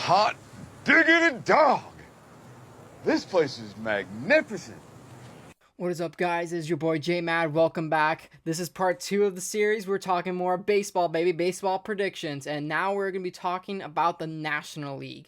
Hot diggity dog! This place is magnificent. What is up, guys? It's your boy J-Mad. Welcome back. This is part 2 of the series. We're talking more baseball, baby. Baseball predictions. And now we're going to be talking about the National League.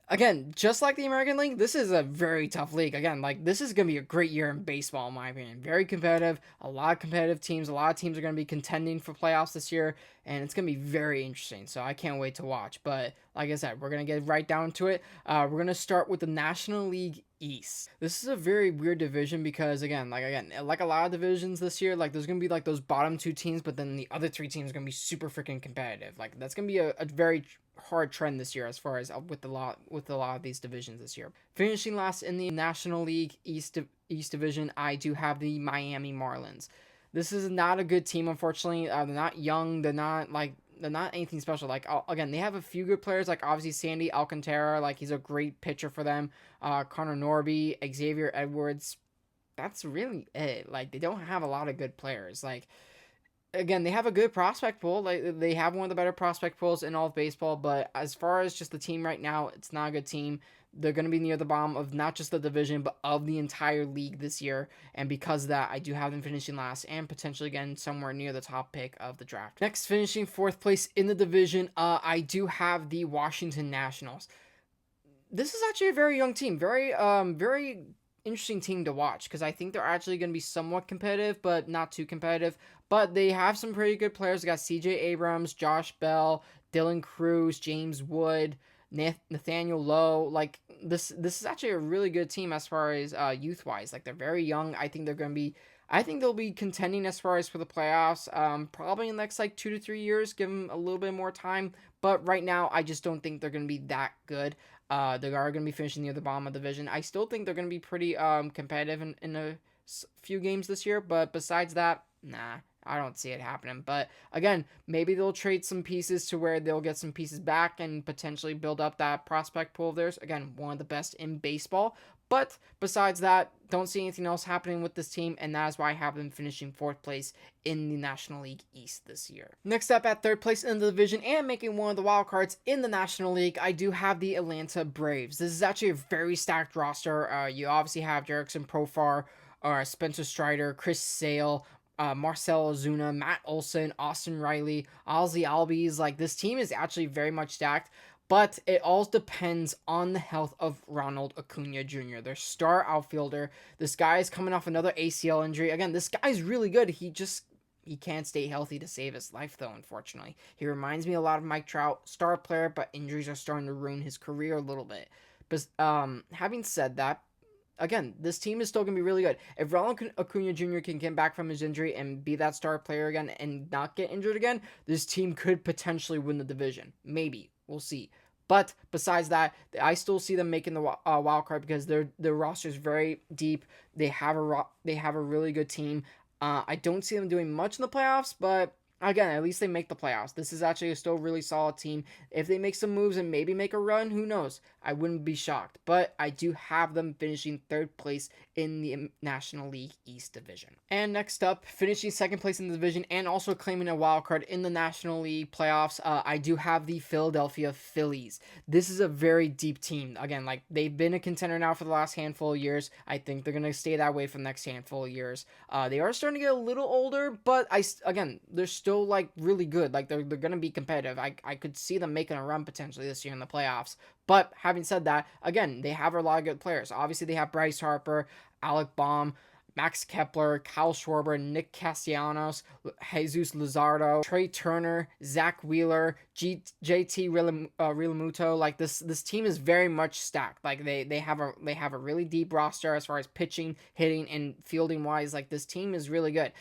Again, just like the American League, this is a very tough league. Again, this is going to be a great year in baseball, in my opinion. Very competitive. A lot of competitive teams. A lot of teams are going to be contending for playoffs this year. And it's going to be very interesting. So I can't wait to watch. But like I said, we're going to get right down to it. We're going to start with the National League East. This is a very weird division because, again, like a lot of divisions this year, there's going to be those bottom 2 teams, but then the other 3 teams are going to be super freaking competitive. That's going to be a very hard trend this year as far as with a lot of these divisions this year. Finishing last in the National League East Division, I do have the Miami Marlins. This is not a good team, unfortunately. They're not young. They're not anything special. Again, they have a few good players, obviously Sandy Alcantara, he's a great pitcher for them. Connor Norby, Xavier Edwards. That's really it. They don't have a lot of good players. Again, they have a good prospect pool. They have one of the better prospect pools in all of baseball, but as far as just the team right now, it's not a good team. They're going to be near the bottom of not just the division, but of the entire league this year. And because of that, I do have them finishing last and potentially again somewhere near the top pick of the draft. Next, finishing 4th place in the division, I do have the Washington Nationals. This is actually a very young team. Very interesting team to watch because I think they're actually going to be somewhat competitive, but not too competitive. But they have some pretty good players. They got C.J. Abrams, Josh Bell, Dylan Cruz, James Wood, Nathaniel Lowe. This is actually a really good team as far as youth wise. They're very young. I think they'll be contending as far as for the playoffs. Probably in the next 2 to 3 years. Give them a little bit more time. But right now, I just don't think they're going to be that good. They are going to be finishing near the bottom of the division. I still think they're going to be pretty competitive in a few games this year. But besides that, nah, I don't see it happening. But again, maybe they'll trade some pieces to where they'll get some pieces back and potentially build up that prospect pool of theirs. Again, one of the best in baseball. But besides that, don't see anything else happening with this team, and that is why I have them finishing 4th place in the National League East this year. Next up at 3rd place in the division and making one of the wild cards in the National League, I do have the Atlanta Braves. This is actually a very stacked roster. You obviously have Jerickson Profar, Spencer Strider, Chris Sale, Marcell Ozuna, Matt Olson, Austin Riley, Ozzy Albies. This team is actually very much stacked. But it all depends on the health of Ronald Acuna Jr., their star outfielder. This guy is coming off another ACL injury. Again, this guy's really good. He can't stay healthy to save his life, though, unfortunately. He reminds me a lot of Mike Trout, star player, but injuries are starting to ruin his career a little bit. But having said that, again, this team is still going to be really good. If Ronald Acuna Jr. can get back from his injury and be that star player again and not get injured again, this team could potentially win the division. Maybe. We'll see. But besides that, I still see them making the wild card because their roster is very deep. They have a really good team. I don't see them doing much in the playoffs, but again, at least they make the playoffs. This is actually a still really solid team. If they make some moves and maybe make a run, who knows? I wouldn't be shocked. But I do have them finishing 3rd place in the National League East Division. And next up, finishing 2nd place in the division and also claiming a wild card in the National League playoffs, I do have the Philadelphia Phillies. This is a very deep team. Again, they've been a contender now for the last handful of years. I think they're going to stay that way for the next handful of years. They are starting to get a little older, but they're still really good. They're going to be competitive. I could see them making a run potentially this year in the playoffs. But having said that, again, they have a lot of good players. Obviously, they have Bryce Harper, Alec Baum, Max Kepler, Kyle Schwarber, Nick Castellanos, Jesus Luzardo, Trey Turner, Zach Wheeler, JT Realmuto. This team is very much stacked. They have a really deep roster as far as pitching, hitting, and fielding wise. This team is really good.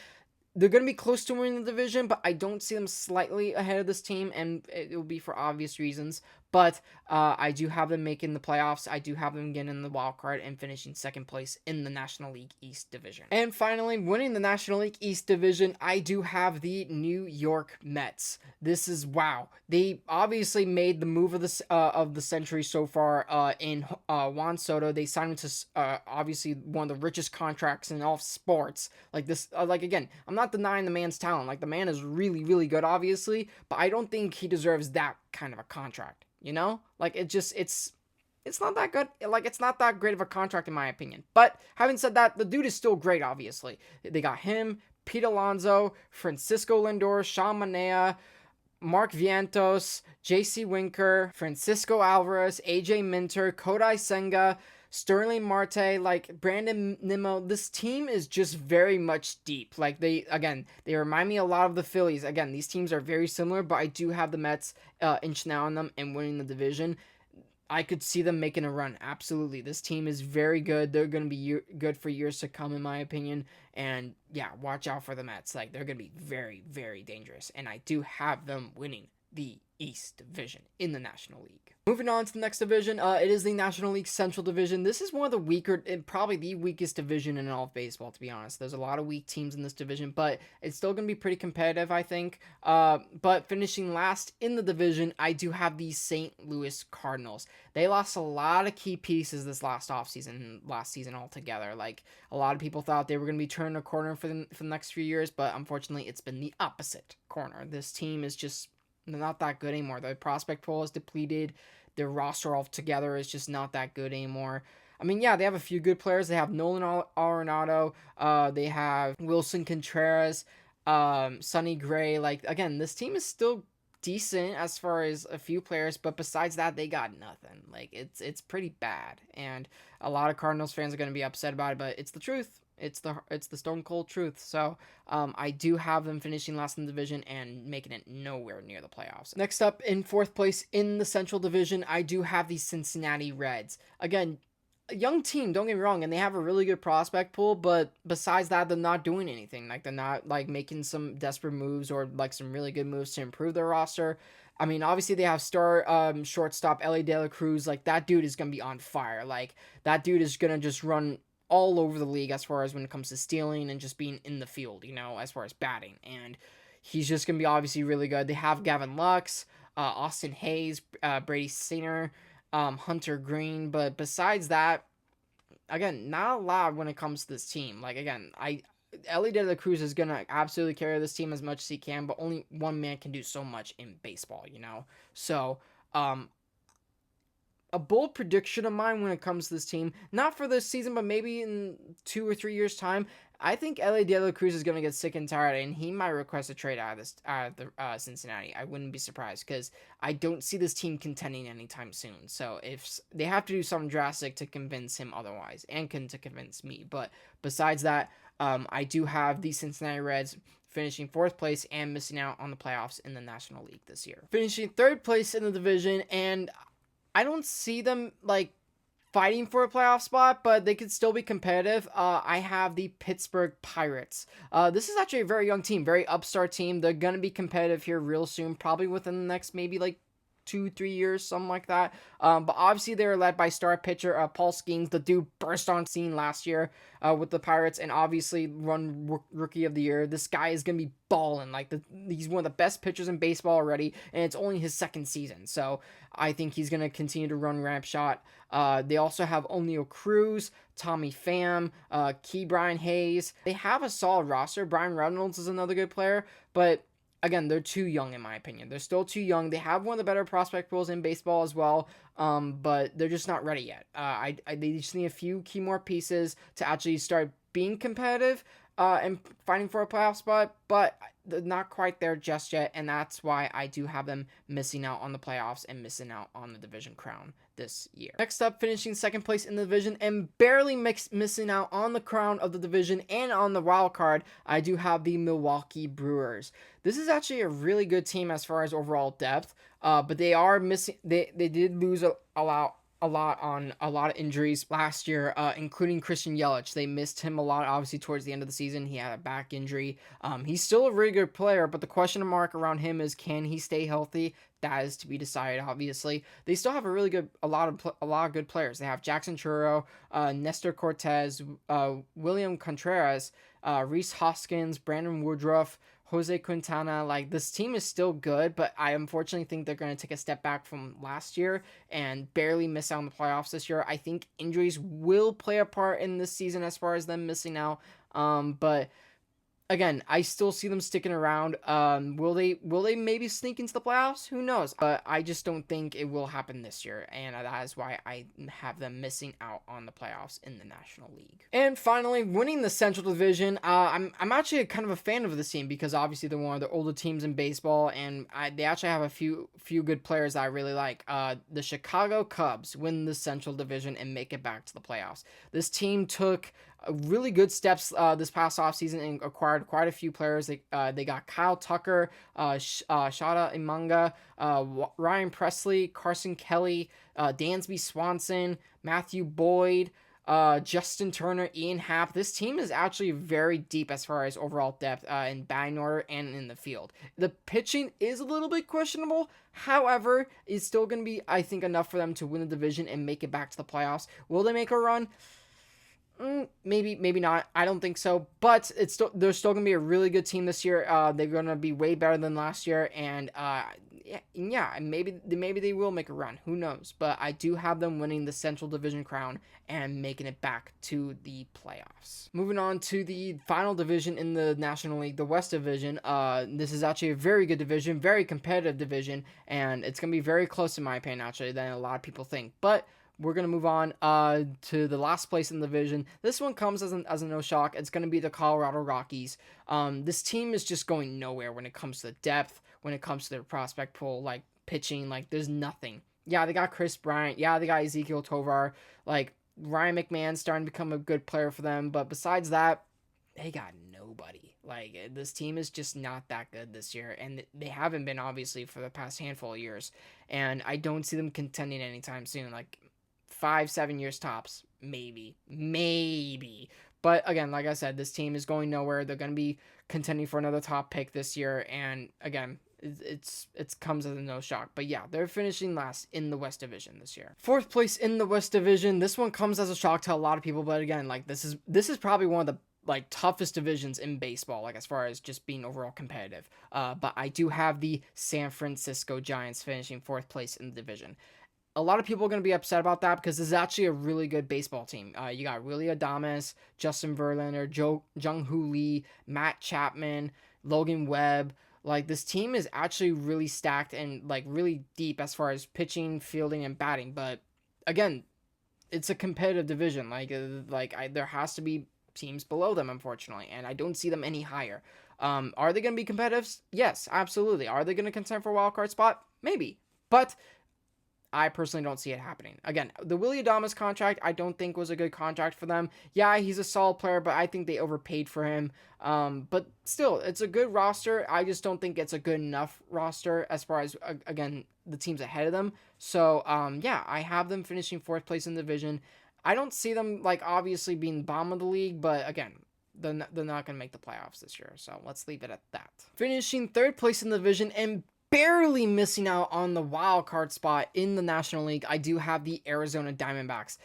They're going to be close to winning the division, but I don't see them slightly ahead of this team, and it will be for obvious reasons. But I do have them making the playoffs. I do have them getting in the wild card and finishing 2nd place in the National League East Division. And finally, winning the National League East Division, I do have the New York Mets. This is wow. They obviously made the move of the century so far in Juan Soto. They signed him to obviously one of the richest contracts in all of sports. Again, I'm not denying the man's talent. The man is really, really good, obviously, but I don't think he deserves that kind of a contract, you know? Like, it's not that good. Like, it's not that great of a contract in my opinion. But having said that, the dude is still great, obviously. They got him, Pete Alonso, Francisco Lindor, Sean Manaea, Mark Vientos, J.C. Winker, Francisco Alvarez, A.J. Minter, Kodai Senga, Sterling Marte, like Brandon Nimmo. This team is just very much deep. Like, they remind me a lot of the Phillies. Again, these teams are very similar, but I do have the Mets inching out on them and winning the division. I could see them making a run. Absolutely. This team is very good. They're going to be good for years to come, in my opinion. And yeah, watch out for the Mets. Like, they're going to be very, very dangerous. And I do have them winning the East Division in the National League. Moving on to the next division, it is the National League Central Division. This is one of the weaker, and probably the weakest division in all of baseball, to be honest. There's a lot of weak teams in this division, but it's still going to be pretty competitive, I think. But finishing last in the division, I do have the St. Louis Cardinals. They lost a lot of key pieces this last season altogether. Like, a lot of people thought they were going to be turning a corner for the next few years, but unfortunately, it's been the opposite corner. This team is just not that good anymore. The prospect pool is depleted. Their roster altogether is just not that good anymore. I mean, yeah, they have a few good players. They have Nolan Arenado. They have Wilson Contreras, Sonny Gray. Like, again, this team is still decent as far as a few players, but besides that, they got nothing. Like, it's pretty bad, and a lot of Cardinals fans are going to be upset about it, but it's the truth. It's the stone cold truth. So I do have them finishing last in the division and making it nowhere near the playoffs. Next up, in fourth place in the Central Division, I do have the Cincinnati Reds. Again, a young team, don't get me wrong, and they have a really good prospect pool, but besides that, they're not doing anything. Like, they're not like making some desperate moves or like some really good moves to improve their roster. I mean, obviously they have star shortstop Ellie De La Cruz. Like, that dude is gonna be on fire. Like, that dude is gonna just run all over the league as far as when it comes to stealing and just being in the field, you know, as far as batting. And he's just going to be obviously really good. They have Gavin Lux, Austin Hayes, Brady Singer, Hunter Green. But besides that, again, not a lot when it comes to this team. Like, again, Ellie De La Cruz is going to absolutely carry this team as much as he can, but only one man can do so much in baseball, you know? So, a bold prediction of mine when it comes to this team, not for this season, but maybe in 2 or 3 years' time, I think Ellie De La Cruz is going to get sick and tired, and he might request a trade out of Cincinnati. I wouldn't be surprised, because I don't see this team contending anytime soon. So if they have to do something drastic to convince him otherwise, and to convince me. But besides that, I do have the Cincinnati Reds finishing fourth place and missing out on the playoffs in the National League this year. Finishing third place in the division, and I don't see them, like, fighting for a playoff spot, but they could still be competitive. I have the Pittsburgh Pirates. This is actually a very young team, very upstart team. They're going to be competitive here real soon, probably within the next maybe, like, 2-3 years, something like that. But obviously they're led by star pitcher Paul Skeens. The dude burst on scene last year with the Pirates and obviously run rookie of the year. This guy is gonna be balling. Like, he's one of the best pitchers in baseball already, and it's only his second season. So I think he's gonna continue to run ramp shot. They also have O'Neal Cruz, Tommy Pham, Key Brian Hayes. They have a solid roster. Brian Reynolds is another good player, but again, they're too young in my opinion. They're still too young. They have one of the better prospect pools in baseball as well, but they're just not ready yet. They just need a few key more pieces to actually start being competitive and fighting for a playoff spot, but they're not quite there just yet, and that's why I do have them missing out on the playoffs and missing out on the division crown this year. Next up, finishing second place in the division and barely missing out on the crown of the division and on the wild card, I do have the Milwaukee Brewers. This is actually a really good team as far as overall depth, but they are missing. They did lose a lot on a lot of injuries last year, including Christian Yelich. They missed him a lot, obviously, towards the end of the season. He had a back injury. He's still a really good player, but the question mark around him is, can he stay healthy? That is to be decided, obviously. They still have a lot of good players. They have Jackson Churro, Nestor Cortez, William Contreras, Reese Hoskins, Brandon Woodruff, Jose Quintana. Like, this team is still good, but I unfortunately think they're going to take a step back from last year and barely miss out on the playoffs this year. I think injuries will play a part in this season as far as them missing out, but again, I still see them sticking around. Will they maybe sneak into the playoffs? Who knows? But I just don't think it will happen this year, and that is why I have them missing out on the playoffs in the National League. And finally, winning the Central Division. I'm actually kind of a fan of this team because obviously they're one of the older teams in baseball, and they actually have a few good players that I really like. The Chicago Cubs win the Central Division and make it back to the playoffs. This team took really good steps this past offseason and acquired quite a few players. They got Kyle Tucker, Shada Imanga, Ryan Presley, Carson Kelly, Dansby Swanson, Matthew Boyd, Justin Turner, Ian Happ. This team is actually very deep as far as overall depth in batting order and in the field. The pitching is a little bit questionable. However, it's still going to be, I think, enough for them to win the division and make it back to the playoffs. Will they make a run? Maybe not. I don't think so. But they're still gonna be a really good team this year. They're gonna be way better than last year, and yeah, maybe they will make a run. Who knows? But I do have them winning the Central Division crown and making it back to the playoffs. Moving on to the final division in the National League, the West Division. This is actually a very good division, very competitive division, and it's gonna be very close in my opinion, actually, than a lot of people think. But we're going to move on to the last place in the division. This one comes as a no shock. It's going to be the Colorado Rockies. This team is just going nowhere when it comes to depth, when it comes to their prospect pool, like pitching. Like, there's nothing. Yeah, they got Chris Bryant. Yeah, they got Ezekiel Tovar. Like, Ryan McMahon's starting to become a good player for them. But besides that, they got nobody. Like, this team is just not that good this year. And they haven't been, obviously, for the past handful of years. And I don't see them contending anytime soon. Like, 5-7 years tops, maybe. But again, like I said, this team is going nowhere. They're going to be contending for another top pick this year, and again, it comes as a no shock. But yeah, they're finishing last in the West Division this year. Fourth place in the West Division. This one comes as a shock to a lot of people, but again, like this is probably one of the toughest divisions in baseball, like as far as just being overall competitive. But I do have the San Francisco Giants finishing fourth place in the division. A lot of people are going to be upset about that because this is actually a really good baseball team. You got Willie Adames, Justin Verlander, Jung Hoo Lee, Matt Chapman, Logan Webb. Like, this team is actually really stacked and like really deep as far as pitching, fielding, and batting. But again, it's a competitive division. There has to be teams below them, unfortunately, and I don't see them any higher. Are they going to be competitive? Yes, absolutely. Are they going to contend for a wild card spot? Maybe, but I personally don't see it happening. Again, the Willie Adames contract, I don't think was a good contract for them. Yeah, he's a solid player, but I think they overpaid for him. But still, it's a good roster. I just don't think it's a good enough roster as far as, again, the teams ahead of them. So, yeah, I have them finishing fourth place in the division. I don't see them, like, obviously being bottom of the league, but again, they're not going to make the playoffs this year. So let's leave it at that. Finishing third place in the division and barely missing out on the wild card spot in the National League, I do have the Arizona Diamondbacks.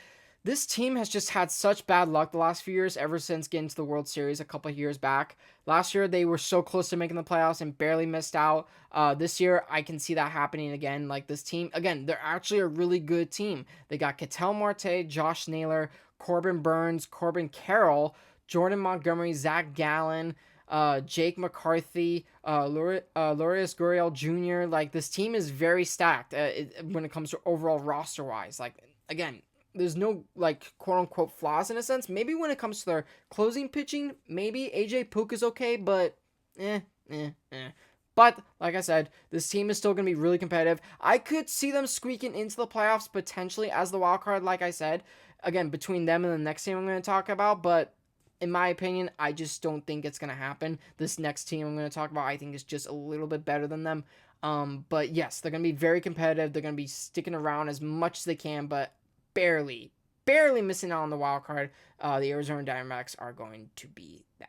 This team has just had such bad luck the last few years, ever since getting to the World Series a couple of years back. Last year, they were so close to making the playoffs and barely missed out. This year, I can see that happening again. Like, this team, again, they're actually a really good team. They got Ketel Marte, Josh Naylor, Corbin Burns, Corbin Carroll, Jordan Montgomery, Zach Gallen, Jake McCarthy, Lourdes Gurriel Jr. Like, this team is very stacked when it comes to overall roster wise. Like, again, there's no, like, quote unquote flaws in a sense. Maybe when it comes to their closing pitching, maybe AJ Puk is okay, but But, like I said, this team is still going to be really competitive. I could see them squeaking into the playoffs potentially as the wild card, like I said. Again, between them and the next team I'm going to talk about, but in my opinion, I just don't think it's going to happen. This next team I'm going to talk about, I think, is just a little bit better than them. But yes, they're going to be very competitive. They're going to be sticking around as much as they can, but barely missing out on the wild card. The Arizona Diamondbacks are going to be that.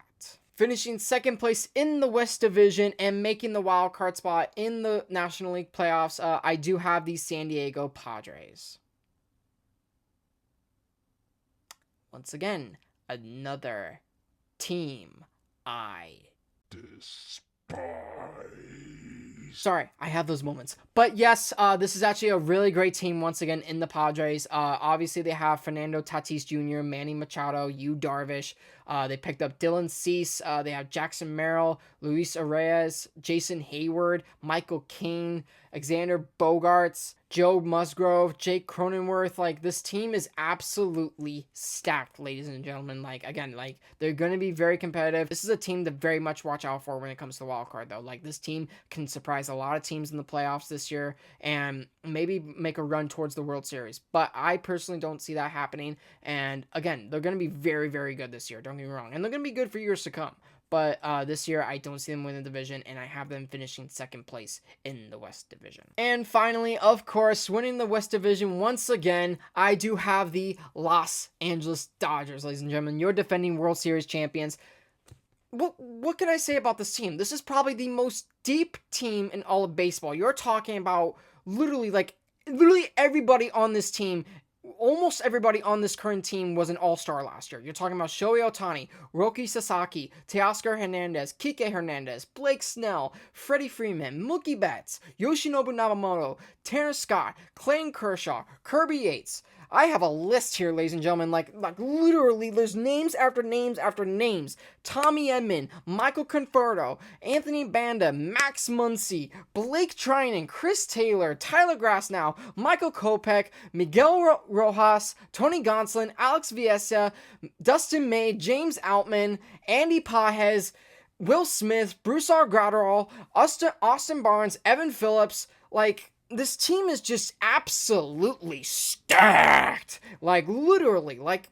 Finishing second place in the West Division and making the wild card spot in the National League playoffs, I do have the San Diego Padres. Once again, another team I despise. Sorry, I have those moments. But yes, this is actually a really great team once again in the Padres. Obviously, they have Fernando Tatis Jr., Manny Machado, Yu Darvish. They picked up Dylan Cease. They have Jackson Merrill, Luis Arias, Jason Hayward, Michael King, Xander Bogaerts, Joe Musgrove, Jake Cronenworth. Like, this team is absolutely stacked, ladies and gentlemen. Like, again, like, they're going to be very competitive. This is a team to very much watch out for when it comes to the wild card, though. Like, this team can surprise a lot of teams in the playoffs this year and maybe make a run towards the World Series. But I personally don't see that happening. And again, they're going to be very, very good this year. Don't get me wrong. And they're going to be good for years to come. But this year, I don't see them win the division, and I have them finishing second place in the West Division. And finally, of course, winning the West Division once again, I do have the Los Angeles Dodgers, ladies and gentlemen. Your defending World Series champions. What can I say about this team? This is probably the most deep team in all of baseball. You're talking about literally everybody on this team. Almost everybody on this current team was an all-star last year. You're talking about Shohei Ohtani, Roki Sasaki, Teoscar Hernandez, Kike Hernandez, Blake Snell, Freddie Freeman, Mookie Betts, Yoshinobu Namamoto, Tanner Scott, Clayton Kershaw, Kirby Yates. I have a list here, ladies and gentlemen, like literally, there's names after names after names. Tommy Edman, Michael Conforto, Anthony Banda, Max Muncy, Blake Trinan, Chris Taylor, Tyler Grasnow, Michael Kopech, Miguel Rojas, Tony Gonsolin, Alex Viesa, Dustin May, James Outman, Andy Pajes, Will Smith, Bruce R. Gratterall, Austin Barnes, Evan Phillips. Like, this team is just absolutely stacked. Like, literally, like,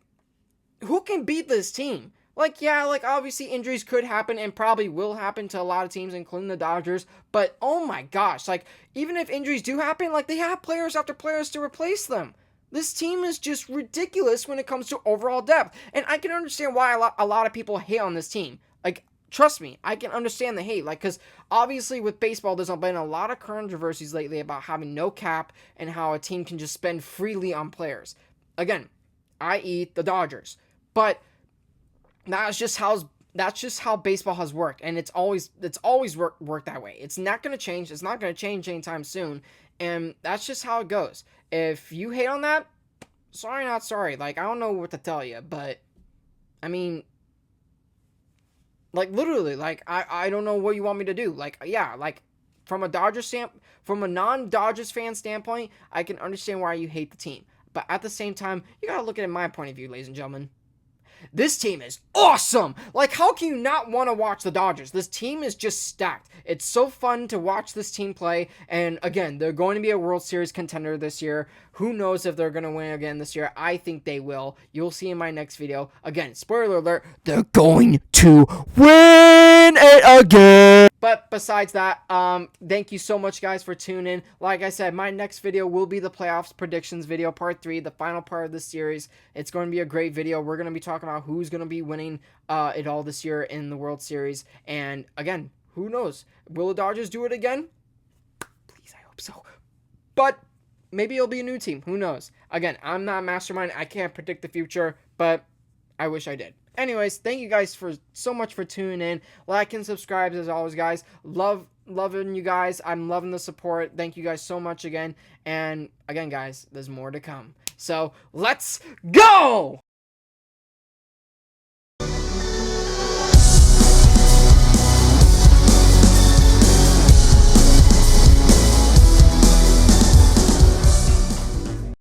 who can beat this team? Like, yeah, like, obviously injuries could happen and probably will happen to a lot of teams, including the Dodgers. But, oh my gosh, like, even if injuries do happen, like, they have players after players to replace them. This team is just ridiculous when it comes to overall depth. And I can understand why a lot of people hate on this team. Like, trust me, I can understand the hate. Like, because obviously with baseball, there's been a lot of controversies lately about having no cap and how a team can just spend freely on players. Again, i.e. the Dodgers. But that's just how baseball has worked, and it's always worked that way. It's not going to change. It's not going to change anytime soon, and that's just how it goes. If you hate on that, sorry, not sorry. Like, I don't know what to tell you, but I mean, like, literally, like, I don't know what you want me to do. Like, yeah, like, from a non-Dodgers fan standpoint, I can understand why you hate the team. But at the same time, you gotta look at it my point of view, ladies and gentlemen. This team is awesome! Like, how can you not want to watch the Dodgers? This team is just stacked. It's so fun to watch this team play, and again, they're going to be a World Series contender this year. Who knows if they're going to win again this year? I think they will. You'll see in my next video. Again, spoiler alert, they're going to win it again! But besides that, thank you so much, guys, for tuning in. Like I said, my next video will be the playoffs predictions video, part 3, the final part of the series. It's going to be a great video. We're going to be talking about who's going to be winning it all this year in the World Series. And again, who knows? Will the Dodgers do it again? Please, I hope so. But maybe it'll be a new team. Who knows? Again, I'm not a mastermind. I can't predict the future, but I wish I did. Anyways, thank you guys so much for tuning in. Like and subscribe as always, guys. Loving you guys. I'm loving the support. Thank you guys so much again. And again, guys, there's more to come. So let's go!